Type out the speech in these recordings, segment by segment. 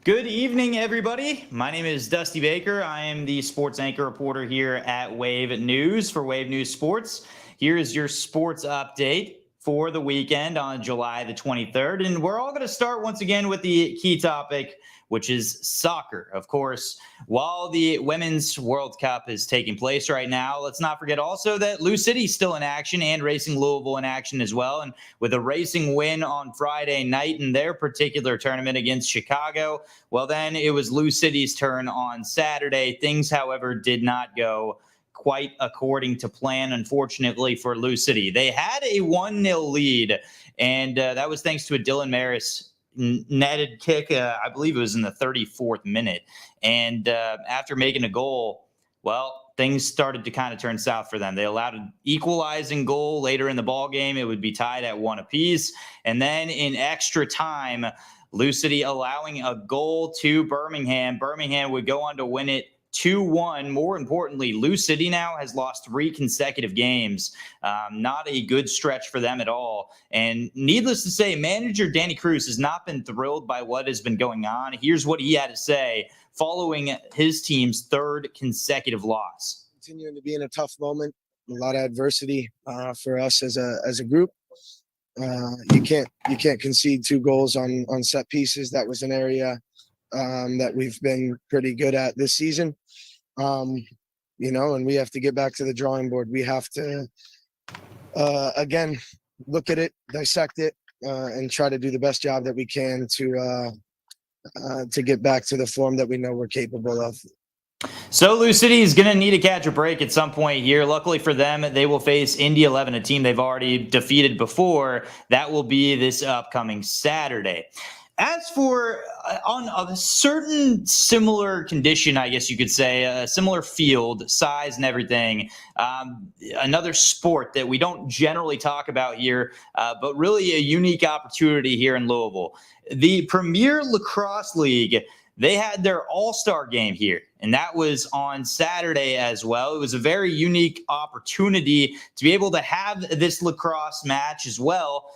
Good evening, everybody. My name is Dusty Baker. I am the sports anchor reporter here at Wave News for Wave News Sports. Here is your sports update for the weekend on July the 23rd. And we're all going to start once again with the key topic, which is soccer. Of course, while the Women's World Cup is taking place right now, let's not forget also that LouCity is still in action and Racing Louisville in action as well. And with a Racing win on Friday night in their particular tournament against Chicago, well, then it was LouCity's turn on Saturday. Things, however, did not go quite according to plan, unfortunately, for LouCity. They had a 1-0 lead, and that was thanks to a Dylan Maris netted kick. I believe it was in the 34th minute. And after making a goal, well, things started to kind of turn south for them. They allowed an equalizing goal later in the ball game. It would be tied at 1 apiece. And then in extra time, LouCity allowing a goal to Birmingham. Birmingham would go on to win it 2-1. More importantly, LouCity now has lost 3 consecutive games. Not a good stretch for them at all. And needless to say, manager Danny Cruz has not been thrilled by what has been going on. Here's what he had to say following his team's 3rd consecutive loss. Continuing to be in a tough moment, a lot of adversity for us as a group. You can't concede 2 goals on set pieces. That was an area that we've been pretty good at this season. And we have to get back to the drawing board. We have to, again, look at it, dissect it, and try to do the best job that we can to get back to the form that we know we're capable of. So LouCity is going to need to catch a break at some point here. Luckily for them, they will face Indy 11, a team they've already defeated before. That will be this upcoming Saturday. As for on a certain similar condition, I guess you could say, a similar field, size and everything, another sport that we don't generally talk about here, but really a unique opportunity here in Louisville. The Premier Lacrosse League, they had their all-star game here, and that was on Saturday as well. It was a very unique opportunity to be able to have this lacrosse match as well.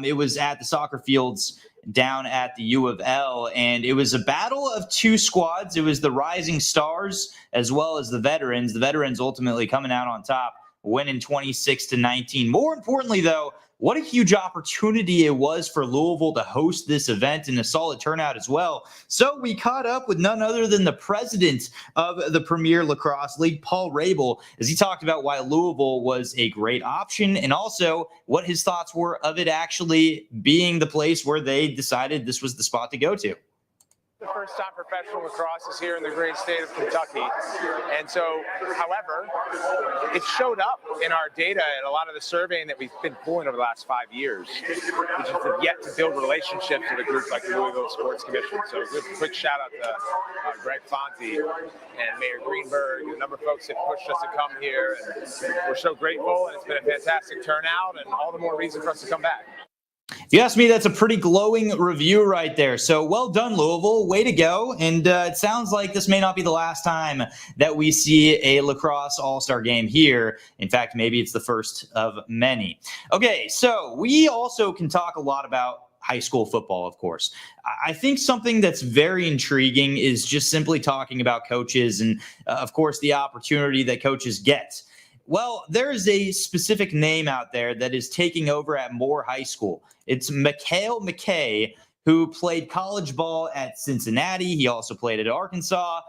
It was at the soccer fields down at the U of L, and it was a battle of 2 squads. It was the Rising Stars as well as the Veterans. The Veterans ultimately coming out on top, winning 26-19. More importantly, though, what a huge opportunity it was for Louisville to host this event and a solid turnout as well. So we caught up with none other than the president of the Premier Lacrosse League, Paul Rabel, as he talked about why Louisville was a great option and also what his thoughts were of it actually being the place where they decided this was the spot to go to. The first time professional lacrosse is here in the great state of Kentucky. And so, however, it showed up in our data and a lot of the surveying that we've been pulling over the last 5 years. We just have yet to build relationships with a group like the Louisville Sports Commission. So a quick shout out to Greg Fonzie and Mayor Greenberg, and a number of folks that pushed us to come here. And we're so grateful, and it's been a fantastic turnout, and all the more reason for us to come back. If you ask me, that's a pretty glowing review right there. So well done, Louisville. Way to go. And it sounds like this may not be the last time that we see a lacrosse all-star game here. In fact, maybe it's the first of many. Okay, so we also can talk a lot about high school football, of course. I think something that's very intriguing is just simply talking about coaches and, of course, the opportunity that coaches get. Well, there is a specific name out there that is taking over at Moore High School. It's Mikhail McKay, who played college ball at Cincinnati. He also played at Arkansas.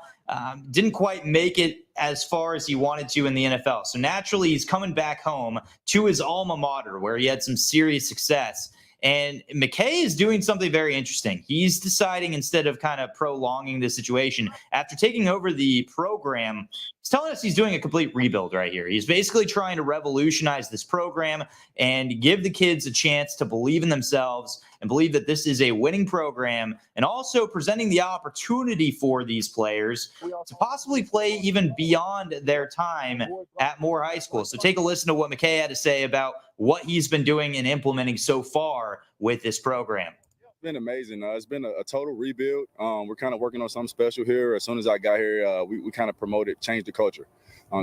Didn't quite make it as far as he wanted to in the NFL. So naturally, he's coming back home to his alma mater, where he had some serious success. And McKay is doing something very interesting. He's deciding, instead of kind of prolonging the situation, after taking over the program, he's telling us he's doing a complete rebuild right here. He's basically trying to revolutionize this program and give the kids a chance to believe in themselves and believe that this is a winning program, and also presenting the opportunity for these players to possibly play even beyond their time at Moore High School. So take a listen to what McKay had to say about what he's been doing and implementing so far with this program. It's been amazing. It's been a total rebuild. We're kind of working on something special here. As soon as I got here, we kind of promoted, changed the culture.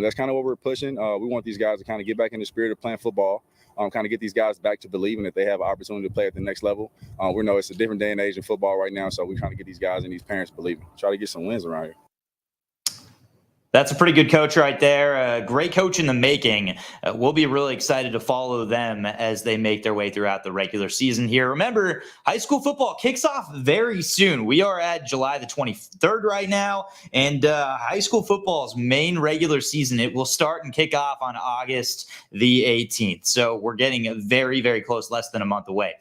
That's kind of what we're pushing. We want these guys to kind of get back in the spirit of playing football. kind of get these guys back to believing that they have an opportunity to play at the next level. We know it's a different day and age in football right now, so we're trying to get these guys and these parents believing. Try to get some wins around here. That's a pretty good coach right there. Great coach in the making. We'll be really excited to follow them as they make their way throughout the regular season here. Remember, high school football kicks off very soon. We are at July the 23rd right now, and high school football's main regular season, it will start and kick off on August the 18th. So we're getting very, very close, less than a month away.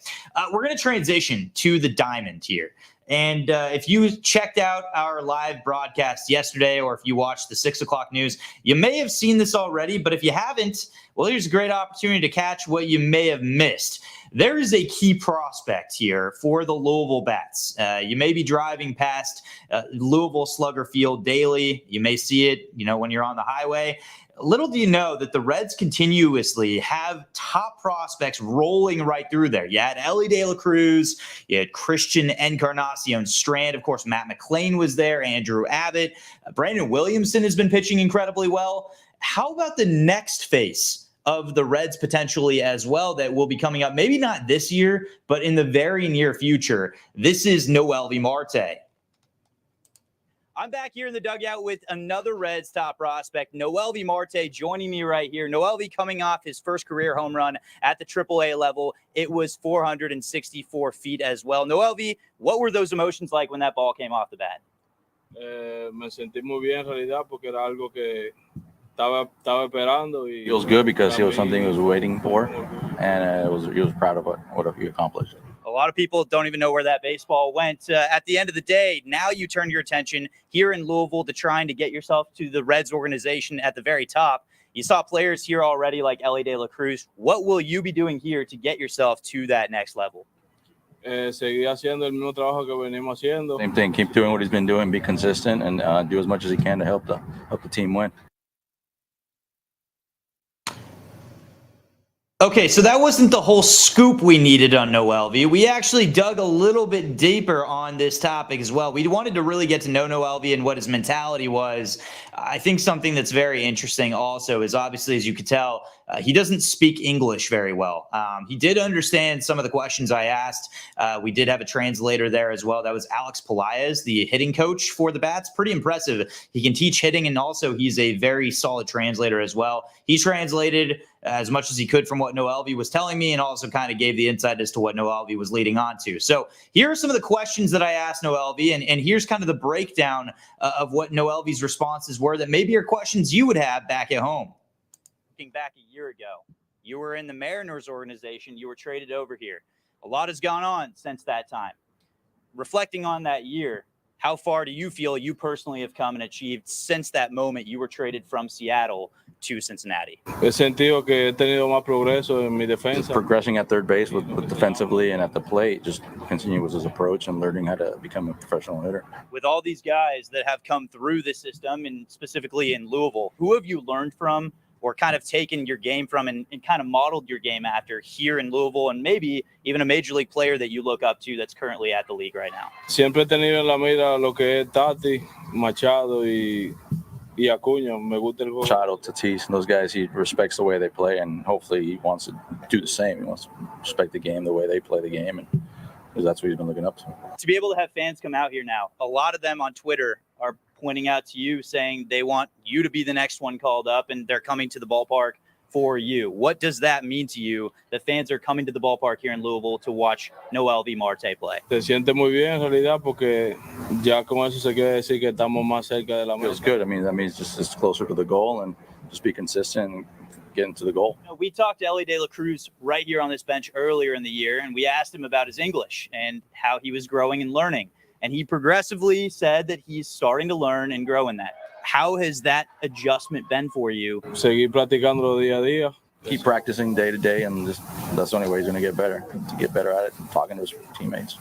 We're going to transition to the Diamond here. And if you checked out our live broadcast yesterday, or if you watched the 6 o'clock news, you may have seen this already. But if you haven't, well, here's a great opportunity to catch what you may have missed. There is a key prospect here for the Louisville Bats. You may be driving past Louisville Slugger Field daily. You may see it, when you're on the highway. Little do you know that the Reds continuously have top prospects rolling right through there. You had Ellie De La Cruz, you had Christian Encarnacion Strand, of course, Matt McLean was there, Andrew Abbott, Brandon Williamson has been pitching incredibly well. How about the next face of the Reds potentially as well that will be coming up, maybe not this year, but in the very near future? This is Noelvi Marte. I'm back here in the dugout with another Reds top prospect, Noelvi Marte, joining me right here. Noelvi coming off his first career home run at the AAA level. It was 464 feet as well. Noelvi, what were those emotions like when that ball came off the bat? Me sentí muy bien en realidad porque era algo que estaba esperando. It feels good because it was something he was waiting for, and he was proud of what he accomplished. A lot of people don't even know where that baseball went. At the end of the day, now you turn your attention here in Louisville to trying to get yourself to the Reds organization at the very top. You saw players here already like Ellie De La Cruz. What will you be doing here to get yourself to that next level? Seguir haciendo el mismo trabajo que venimos haciendo. Same thing. Keep doing what he's been doing. Be consistent and do as much as he can to help the team win. Okay, so that wasn't the whole scoop we needed on Noelvi. We actually dug a little bit deeper on this topic as well. We wanted to really get to know Noelvi and what his mentality was. I think something that's very interesting also is, obviously, as you could tell, he doesn't speak English very well. He did understand some of the questions I asked. We did have a translator there as well. That was Alex Pelaez, the hitting coach for the Bats. Pretty impressive. He can teach hitting, and also he's a very solid translator as well. He translated as much as he could from what Noelvi was telling me, and also kind of gave the insight as to what Noelvi was leading on to. So here are some of the questions that I asked Noelvi, and here's kind of the breakdown of what Noelvi's responses were that maybe are questions you would have back at home. Looking back a year ago, you were in the Mariners organization. You were traded over here. A lot has gone on since that time. Reflecting on that year, how far do you feel you personally have come and achieved since that moment you were traded from Seattle to Cincinnati? He sentido que he tenido más progreso en mi defensa. Just progressing at third base with defensively and at the plate, just continue with his approach and learning how to become a professional hitter. With all these guys that have come through the system, and specifically in Louisville, who have you learned from or kind of taken your game from and kind of modeled your game after here in Louisville, and maybe even a major league player that you look up to that's currently at the league right now? Siempre he tenido en la mira lo que es Tati, Machado y Acuña. Me gusta el juego. Machado, Tatis, and those guys, he respects the way they play, and hopefully he wants to do the same. He wants to respect the game, the way they play the game, and that's what he's been looking up to. To be able to have fans come out here now, a lot of them on Twitter are pointing out to you, saying they want you to be the next one called up, and they're coming to the ballpark for you. What does that mean to you that fans are coming to the ballpark here in Louisville to watch Noelvi Marte play? Se siente muy bien en realidad porque ya con eso se quiere decir que estamos más cerca de la meta. Feels good. I mean, that means just closer to the goal and just be consistent and get into the goal. We talked to Ellie De La Cruz right here on this bench earlier in the year, and we asked him about his English and how he was growing and learning. And he progressively said that he's starting to learn and grow in that. How has that adjustment been for you? Seguir practicándolo día a día. Keep practicing day to day, and that's the only way he's going to get better at it and talking to his teammates.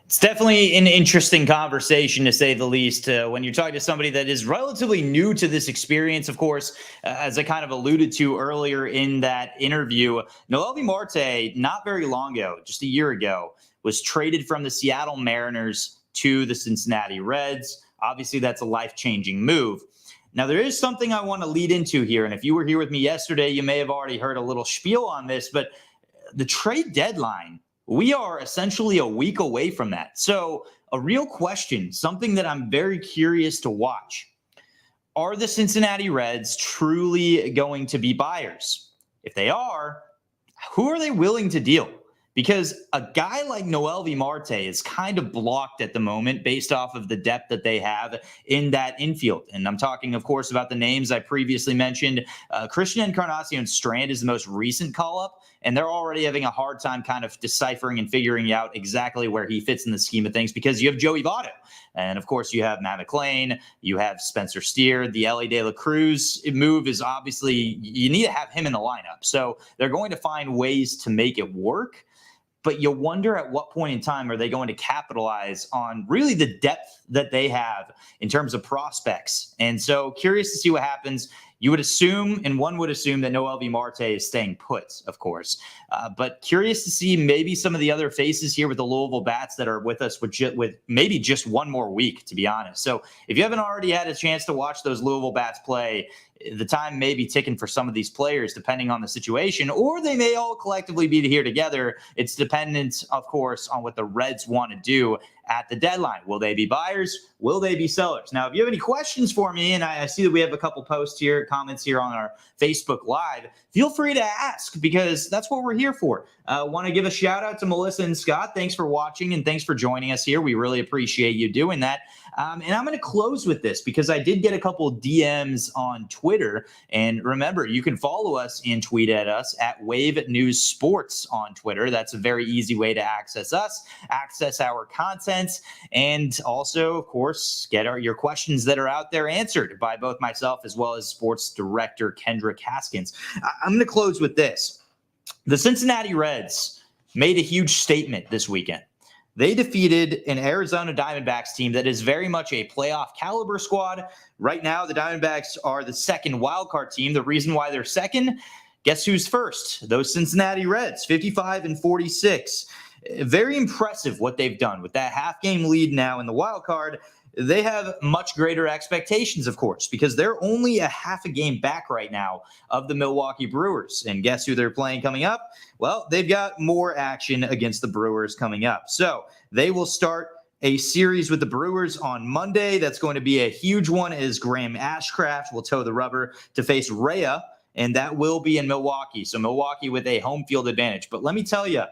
It's definitely an interesting conversation, to say the least, when you're talking to somebody that is relatively new to this experience. Of course, as I kind of alluded to earlier in that interview, Noelvi Marte, not very long ago, just a year ago, was traded from the Seattle Mariners to the Cincinnati Reds. Obviously, that's a life-changing move. Now, there is something I want to lead into here. And if you were here with me yesterday, you may have already heard a little spiel on this, but the trade deadline, we are essentially a week away from that. So a real question, something that I'm very curious to watch. Are the Cincinnati Reds truly going to be buyers? If they are, who are they willing to deal? Because a guy like Noelvi Marte is kind of blocked at the moment based off of the depth that they have in that infield. And I'm talking, of course, about the names I previously mentioned. Christian Encarnacion Strand is the most recent call-up, and they're already having a hard time kind of deciphering and figuring out exactly where he fits in the scheme of things because you have Joey Votto. And, of course, you have Matt McLean, you have Spencer Steer. The Elly De La Cruz move is obviously, you need to have him in the lineup. So they're going to find ways to make it work. But you wonder at what point in time are they going to capitalize on really the depth that they have in terms of prospects. And so curious to see what happens. You would assume, and one would assume, that Noelvi Marte is staying put, of course. But curious to see maybe some of the other faces here with the Louisville Bats that are with us with maybe just one more week, to be honest. So if you haven't already had a chance to watch those Louisville Bats play, the time may be ticking for some of these players depending on the situation, or they may all collectively be here together. It's dependent, of course, on what the Reds want to do at the deadline. Will they be buyers? Will they be sellers? Now, if you have any questions for me, and I see that we have a couple posts here, comments here on our Facebook Live, feel free to ask because that's what we're here for. Want to give a shout out to Melissa and Scott. Thanks for watching and thanks for joining us here. We really appreciate you doing that. And I'm going to close with this because I did get a couple DMs on Twitter. And remember, you can follow us and tweet at us at Wave News Sports on Twitter. That's a very easy way to access us, access our content, and also, of course, get your questions that are out there answered by both myself as well as sports director Kendrick Haskins. I'm going to close with this. The Cincinnati Reds made a huge statement this weekend. They defeated an Arizona Diamondbacks team that is very much a playoff caliber squad. Right now, the Diamondbacks are the second wildcard team. The reason why they're second, guess who's first? Those Cincinnati Reds, 55-46. Very impressive what they've done with that half-game lead now in the wild card. They have much greater expectations, of course, because they're only a half a game back right now of the Milwaukee Brewers. And guess who they're playing coming up? Well, they've got more action against the Brewers coming up. So they will start a series with the Brewers on Monday. That's going to be a huge one as Graham Ashcraft will toe the rubber to face Rhea, and that will be in Milwaukee. So Milwaukee with a home field advantage. But let me tell you,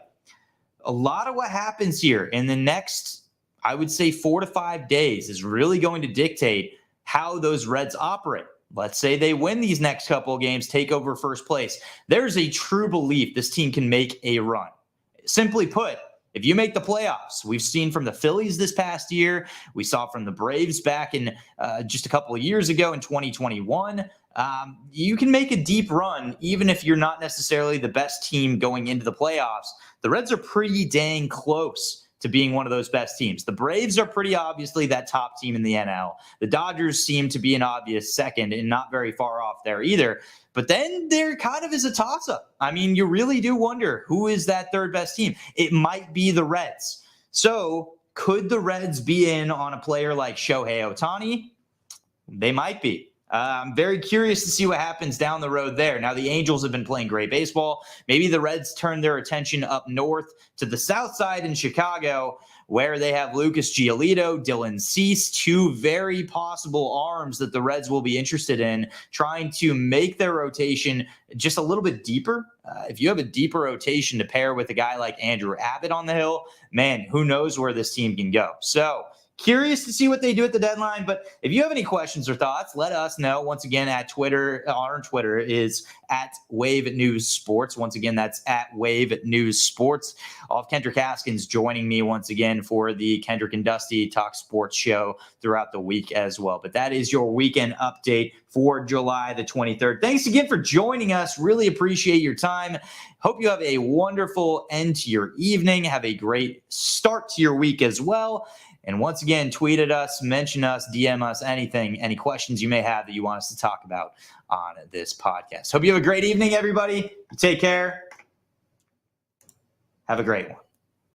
a lot of what happens here in the next, I would say, 4 to 5 days is really going to dictate how those Reds operate. Let's say they win these next couple of games, take over first place. There's a true belief this team can make a run. Simply put, if you make the playoffs, we've seen from the Phillies this past year, we saw from the Braves back in just a couple of years ago in 2021, you can make a deep run even if you're not necessarily the best team going into the playoffs. The Reds are pretty dang close to being one of those best teams. The Braves are pretty obviously that top team in the NL. The Dodgers seem to be an obvious second and not very far off there either. But then there kind of is a toss-up. I mean, you really do wonder who is that third best team. It might be the Reds. So could the Reds be in on a player like Shohei Ohtani? They might be. I'm very curious to see what happens down the road there. Now, the Angels have been playing great baseball. Maybe the Reds turn their attention up north to the south side in Chicago, where they have Lucas Giolito, Dylan Cease, two very possible arms that the Reds will be interested in, trying to make their rotation just a little bit deeper. If you have a deeper rotation to pair with a guy like Andrew Abbott on the hill, man, who knows where this team can go. So curious to see what they do at the deadline, but if you have any questions or thoughts, let us know. Once again, at Twitter, our Twitter is at Wave News Sports. Once again, that's at Wave News Sports. I'll have Kendrick Haskins joining me once again for the Kendrick and Dusty Talk Sports show throughout the week as well. But that is your weekend update for July the 23rd. Thanks again for joining us. Really appreciate your time. Hope you have a wonderful end to your evening. Have a great start to your week as well. And once again, tweet at us, mention us, DM us, anything, any questions you may have that you want us to talk about on this podcast. Hope you have a great evening, everybody. Take care. Have a great one.